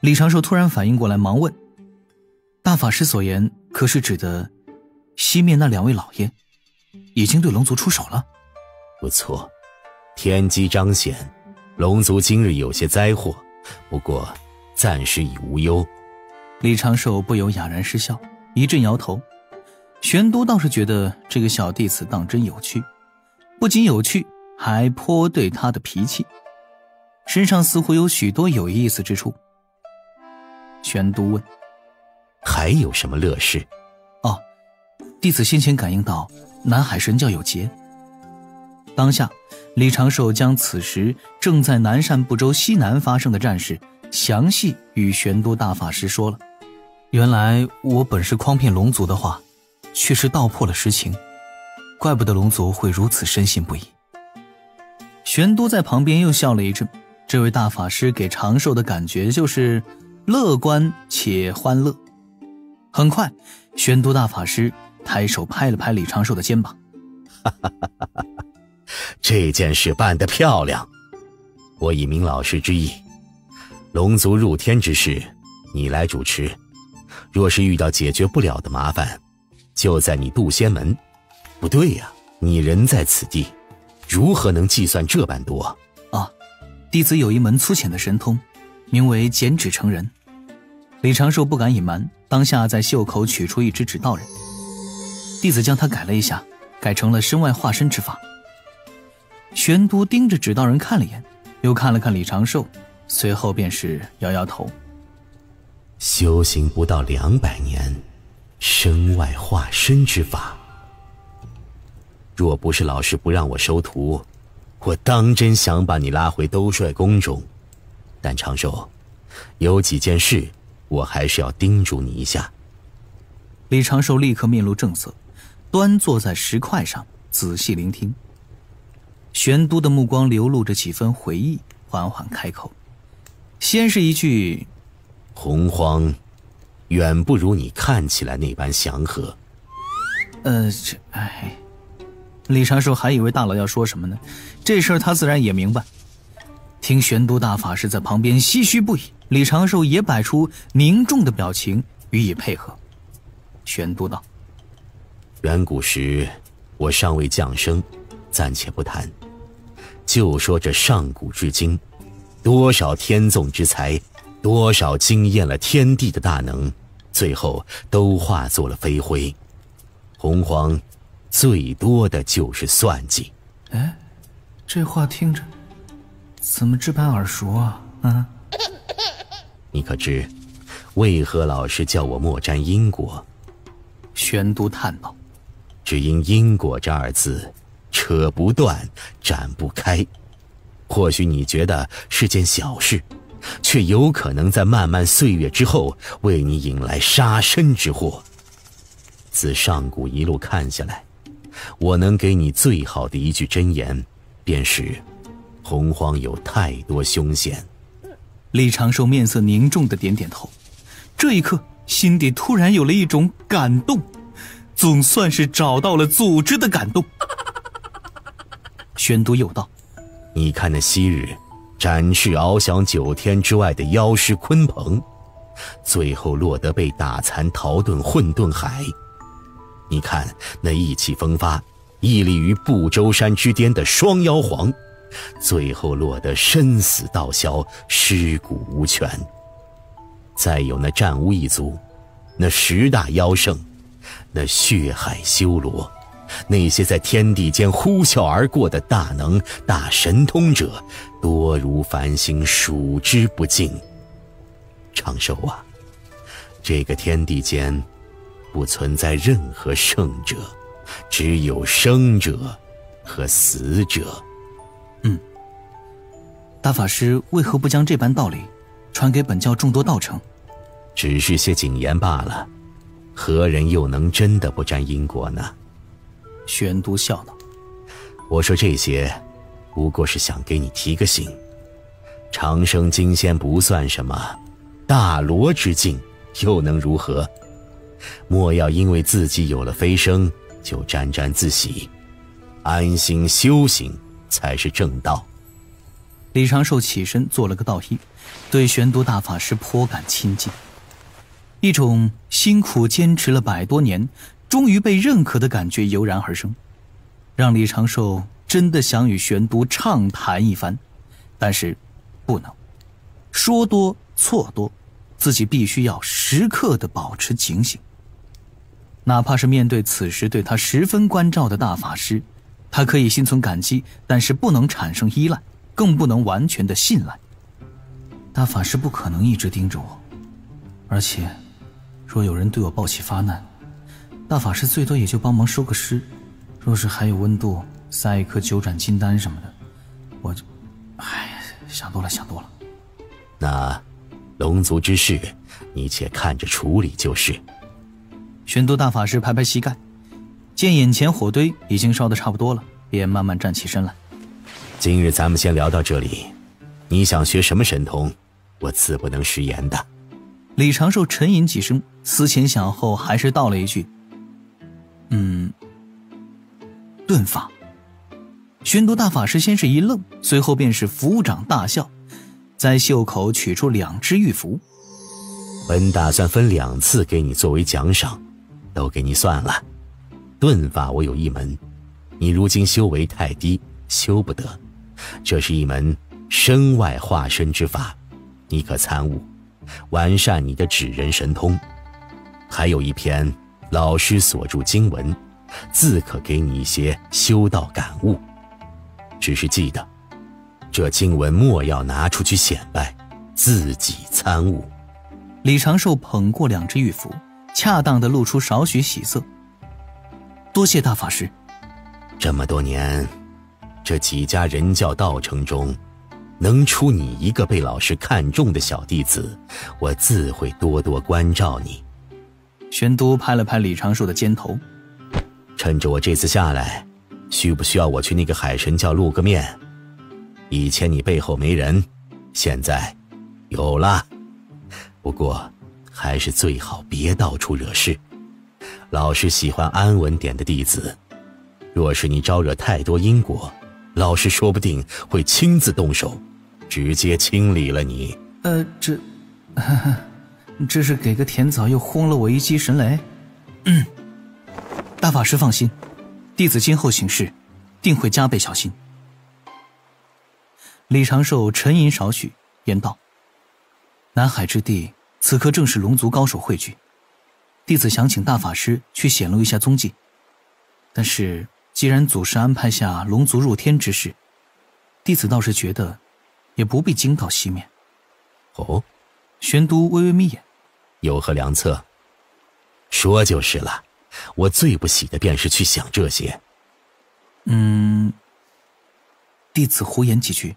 李长寿突然反应过来，忙问：大法师所言可是指的西面那2位老爷已经对龙族出手了？不错，天机彰显，龙族今日有些灾祸，不过暂时已无忧。李长寿不由哑然失笑，一阵摇头。玄都倒是觉得这个小弟子当真有趣，不仅有趣，还颇对他的脾气，身上似乎有许多有意思之处。玄都问：还有什么乐事？哦，弟子先前感应到南海神教有劫。当下李长寿将此时正在南赡部洲西南发生的战事详细与玄都大法师说了。原来我本是诓骗龙族的话，却是道破了实情，怪不得龙族会如此深信不疑。玄都在旁边又笑了一阵，这位大法师给长寿的感觉就是乐观且欢乐。很快，玄都大法师抬手拍了拍李长寿的肩膀：这件事办得漂亮，我以明老师之意，龙族入天之事你来主持，若是遇到解决不了的麻烦，就在你渡仙门。不对呀，你人在此地，如何能计算这般多？啊，弟子有一门粗浅的神通，名为剪纸成人。李长寿不敢隐瞒，当下在袖口取出一只纸道人，弟子将它改了一下，改成了身外化身之法。玄都盯着纸道人看了一眼，又看了看李长寿，随后便是摇摇头：修行不到200年，身外化身之法，若不是老师不让我收徒，我当真想把你拉回兜率宫中。但长寿，有几件事我还是要叮嘱你一下。李长寿立刻面露正色，端坐在石块上仔细聆听。玄都的目光流露着几分回忆，缓缓开口，先是一句：洪荒远不如你看起来那般祥和。李长寿还以为大佬要说什么呢，这事儿他自然也明白。听玄都大法师在旁边唏嘘不已，李长寿也摆出凝重的表情予以配合。玄都道：远古时我尚未降生，暂且不谈，就说这上古至今，多少天纵之才，多少惊艳了天地的大能，最后都化作了飞灰。洪荒最多的就是算计。这话听着怎么这般耳熟啊？你可知为何老师叫我莫沾因果？玄都叹道：只因因果这2字扯不断，展不开。或许你觉得是件小事，却有可能在漫漫岁月之后为你引来杀身之祸。自上古一路看下来，我能给你最好的一句箴言，便是洪荒有太多凶险。李长寿面色凝重地点点头，这一刻心底突然有了一种感动，总算是找到了组织的感动。玄都又道：你看那昔日展翅翱翔9天之外的妖师鲲鹏，最后落得被打残逃遁混沌海。你看那意气风发屹立于不周山之巅的双妖皇，最后落得身死道消，尸骨无全。再有那战巫一族，那10大妖圣，那血海修罗，那些在天地间呼啸而过的大能大神通者，多如繁星，数之不尽。长寿啊，这个天地间不存在任何圣者，只有生者和死者。大法师为何不将这般道理传给本教众多道成？只是些谨言罢了，何人又能真的不沾因果呢？玄都笑道：我说这些不过是想给你提个醒，长生金仙不算什么，大罗之境又能如何？莫要因为自己有了飞升就沾沾自喜，安心修行才是正道。李长寿起身做了个道揖，对玄都大法师颇感亲近。一种辛苦坚持了100多年，终于被认可的感觉油然而生，让李长寿真的想与玄都畅谈一番。但是不能说多错多，自己必须要时刻地保持警醒。哪怕是面对此时对他十分关照的大法师，他可以心存感激，但是不能产生依赖，更不能完全的信赖。大法师不可能一直盯着我，而且若有人对我报喜发难，大法师最多也就帮忙收个尸，若是还有温度，塞一颗9盏金丹什么的，我就想多了。那龙族之事你且看着处理就是。玄都大法师拍拍膝盖，见眼前火堆已经烧得差不多了，便慢慢站起身来。今日咱们先聊到这里，你想学什么神通，我自不能食言的。李长寿沉吟几声，思前想后，还是道了一句：遁法。玄都大法师先是一愣，随后便是抚掌大笑，在袖口取出2只玉符。本打算分2次给你作为奖赏，都给你算了。遁法我有一门，你如今修为太低，修不得。这是一门身外化身之法，你可参悟，完善你的指人神通。还有一篇老师所著经文，自可给你一些修道感悟。只是记得，这经文莫要拿出去显摆，自己参悟。李长寿捧过2只玉符，恰当地露出少许喜色。多谢大法师。这么多年，这几家人教道程中，能出你一个被老师看中的小弟子，我自会多多关照你。玄都拍了拍李长寿的肩头。趁着我这次下来，需不需要我去那个海神教露个面？以前你背后没人，现在有了。不过还是最好别到处惹事，老师喜欢安稳点的弟子。若是你招惹太多因果，老师说不定会亲自动手，直接清理了你。这是给个甜枣又轰了我一击神雷。大法师放心，弟子今后行事定会加倍小心。李长寿沉吟少许，言道：南海之地此刻正是龙族高手汇聚，弟子想请大法师去显露一下踪迹。但是既然祖师安排下龙族入天之事，弟子倒是觉得也不必惊到西面。哦，玄都微微眯眼，有何良策？说就是了，我最不喜的便是去想这些。弟子胡言几句，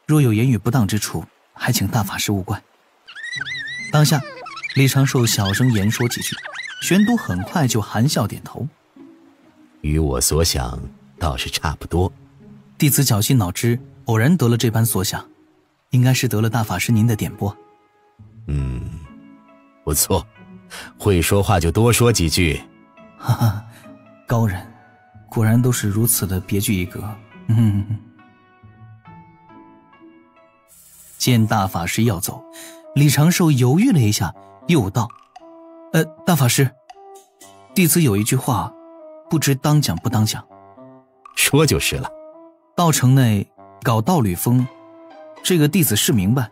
若有言语不当之处，还请大法师勿怪。当下李长寿小声言说几句，玄都很快就含笑点头。与我所想倒是差不多。弟子绞尽脑汁，偶然得了这般所想，应该是得了大法师您的点拨。不错，会说话就多说几句。哈哈，高人果然都是如此的别具一格。见大法师要走，李长寿犹豫了一下，又道：大法师，弟子有一句话，不知当讲不当讲。说就是了。道城内搞道侣风，这个弟子是明白，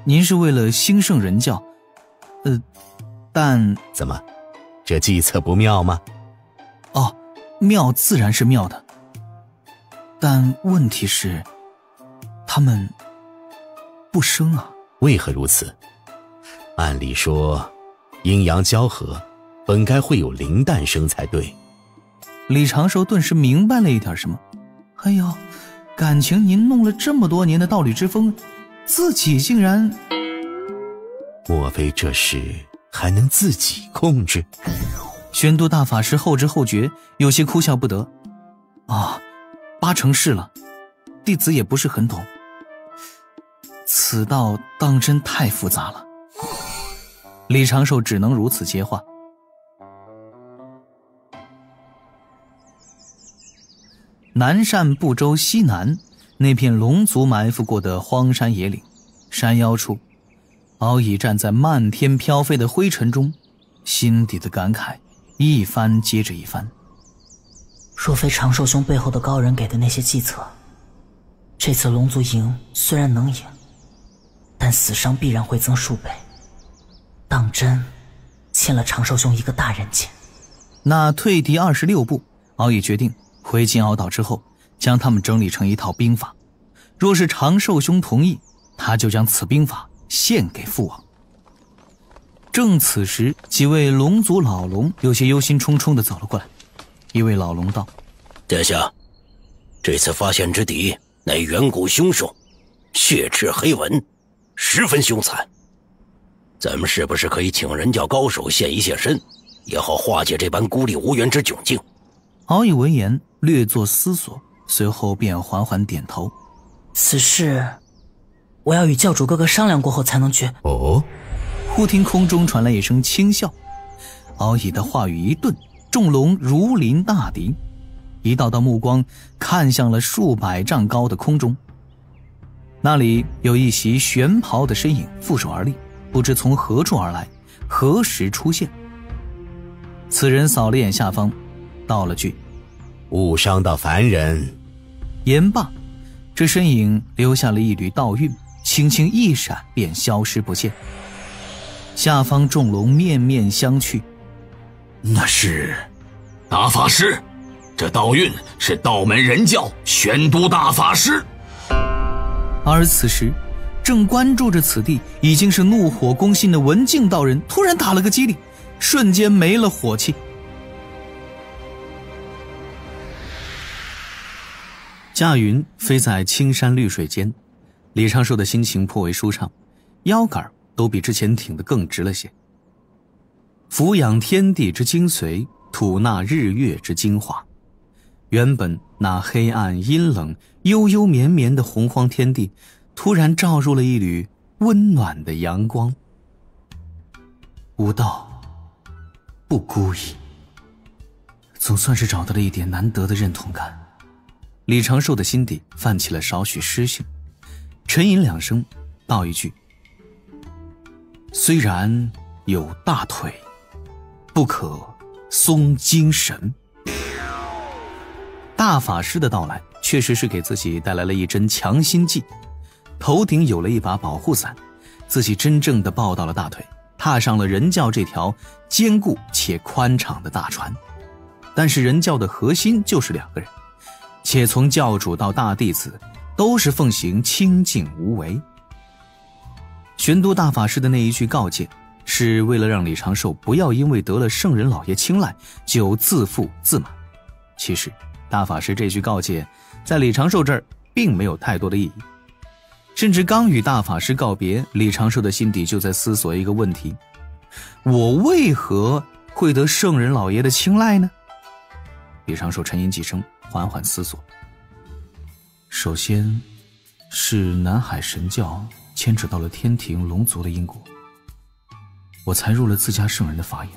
您是为了兴盛人教，但怎么，这计策不妙吗？哦，妙自然是妙的，但问题是他们不生啊。为何如此？按理说阴阳交合，本该会有灵诞生才对。李长寿顿时明白了一点什么。哎呦，感情您弄了这么多年的道侣之风，自己竟然……莫非这事还能自己控制？玄都大法师后知后觉，有些哭笑不得。八成是了，弟子也不是很懂。此道当真太复杂了。李长寿只能如此接话。南赡部洲西南，那片龙族埋伏过的荒山野岭，山腰处，敖乙站在漫天飘飞的灰尘中，心底的感慨一番接着一番。若非长寿兄背后的高人给的那些计策，这次龙族赢虽然能赢，但死伤必然会增数倍，当真欠了长寿兄一个大人情。那退敌26步，敖乙决定回金鳌岛之后，将他们整理成一套兵法，若是长寿兄同意，他就将此兵法献给父王。正此时，几位龙族老龙有些忧心忡忡地走了过来。一位老龙道：殿下，这次发现之敌乃远古凶兽，血赤黑纹，十分凶残。咱们是不是可以请人教高手现一现身，也好化解这般孤立无援之窘境？敖乙闻言略作思索，随后便缓缓点头。此事我要与教主哥哥商量过后才能决。哦。忽听空中传来一声轻笑，敖乙的话语一顿，众龙如临大敌，一道道目光看向了数百丈高的空中。那里有一袭玄袍的身影负手而立，不知从何处而来，何时出现。此人扫了眼下方，道了句：误伤到凡人。言罢，这身影留下了一缕道韵，轻轻一闪便消失不见。下方众龙面面相觑。那是大法师，这道韵是道门人教玄都大法师。而此时正关注着此地已经是怒火攻心的文静道人突然打了个激灵，瞬间没了火气。驾云飞在青山绿水间，李长寿的心情颇为舒畅，腰杆都比之前挺得更直了些。俯仰天地之精髓，吐纳日月之精华。原本那黑暗阴冷悠悠绵绵的洪荒天地，突然照入了一缕温暖的阳光。无道不孤矣，总算是找到了一点难得的认同感。李长寿的心底泛起了少许诗兴，沉吟两声，道一句：虽然有大腿，不可松精神。大法师的到来确实是给自己带来了一针强心剂，头顶有了一把保护伞，自己真正的抱到了大腿，踏上了人教这条坚固且宽敞的大船。但是人教的核心就是2个人，且从教主到大弟子都是奉行清净无为。玄都大法师的那一句告诫，是为了让李长寿不要因为得了圣人老爷青睐就自负自满。其实大法师这句告诫在李长寿这儿并没有太多的意义，甚至刚与大法师告别，李长寿的心底就在思索一个问题：我为何会得圣人老爷的青睐呢？李长寿沉吟几声，缓缓思索。首先是南海神教牵扯到了天庭龙族的因果，我才入了自家圣人的法眼。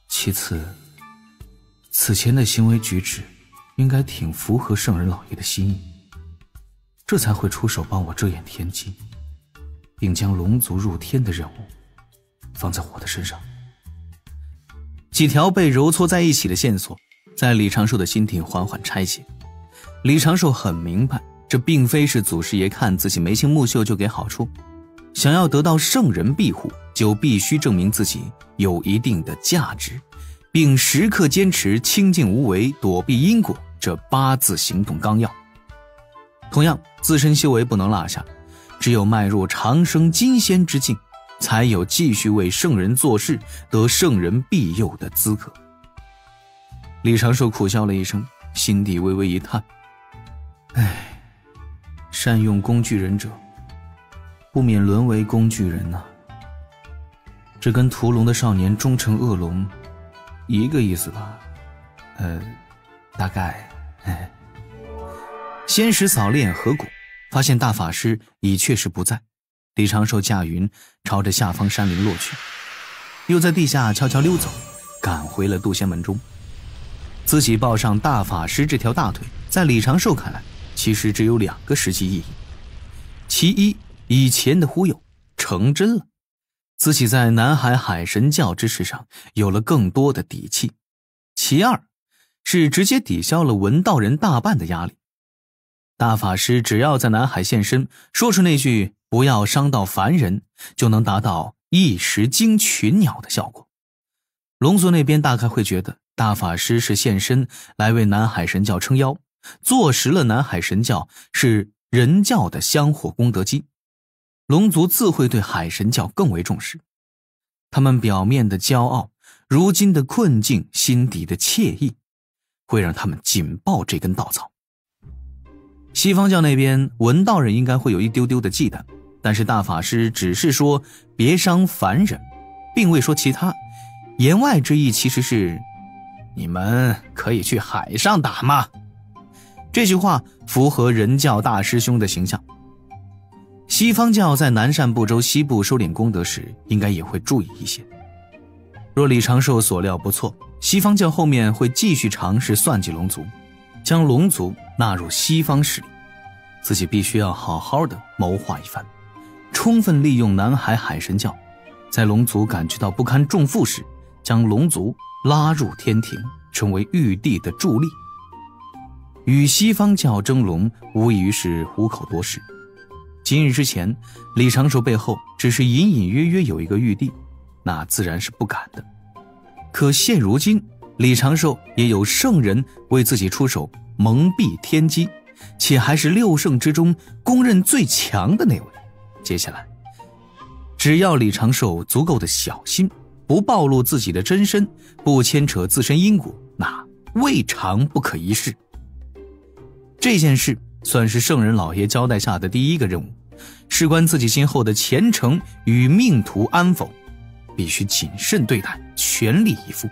其次，此前的行为举止应该挺符合圣人老爷的心意，这才会出手帮我遮掩天机，并将龙族入天的任务放在我的身上。几条被揉搓在一起的线索在李长寿的心底缓缓拆解。李长寿很明白，这并非是祖师爷看自己眉清目秀就给好处，想要得到圣人庇护，就必须证明自己有一定的价值，并时刻坚持清净无为，躲避因果这8字行动纲要。同样，自身修为不能落下，只有迈入长生金仙之境，才有继续为圣人做事，得圣人庇佑的资格。李长寿苦笑了一声，心底微微一叹，唉，善用工具人者不免沦为工具人啊。这跟屠龙的少年终成恶龙一个意思吧？大概。仙石扫了眼河谷，发现大法师已确实不在。李长寿驾云朝着下方山林落去，又在地下悄悄溜走，赶回了渡仙门中。自己抱上大法师这条大腿，在李长寿看来其实只有2个实际意义。其一，以前的忽悠成真了，自己在南海海神教之事上有了更多的底气。其二，是直接抵消了文道人大半的压力。大法师只要在南海现身，说出那句不要伤到凡人，就能达到一石惊群鸟的效果。龙族那边大概会觉得大法师是现身来为南海神教撑腰，坐实了南海神教是人教的香火功德机。龙族自会对海神教更为重视，他们表面的骄傲，如今的困境，心底的惬意，会让他们紧抱这根稻草。西方教那边文道人应该会有一丢丢的忌惮，但是大法师只是说别伤凡人，并未说其他，言外之意其实是你们可以去海上打吗？这句话符合人教大师兄的形象。西方教在南赡部洲西部收敛功德时应该也会注意一些。若李长寿所料不错，西方教后面会继续尝试算计龙族，将龙族纳入西方势力，自己必须要好好的谋划一番，充分利用南海海神教，在龙族感觉到不堪重负时，将龙族拉入天庭，成为玉帝的助力。与西方教争龙无异于是虎口夺食。今日之前，李长寿背后只是隐隐约约有一个玉帝，那自然是不敢的。可现如今，李长寿也有圣人为自己出手蒙蔽天机，且还是6圣之中公认最强的那位。接下来，只要李长寿足够的小心，不暴露自己的真身，不牵扯自身因果，那未尝不可一试。这件事算是圣人老爷交代下的第一个任务，事关自己今后的前程与命途安否，必须谨慎对待，全力以赴。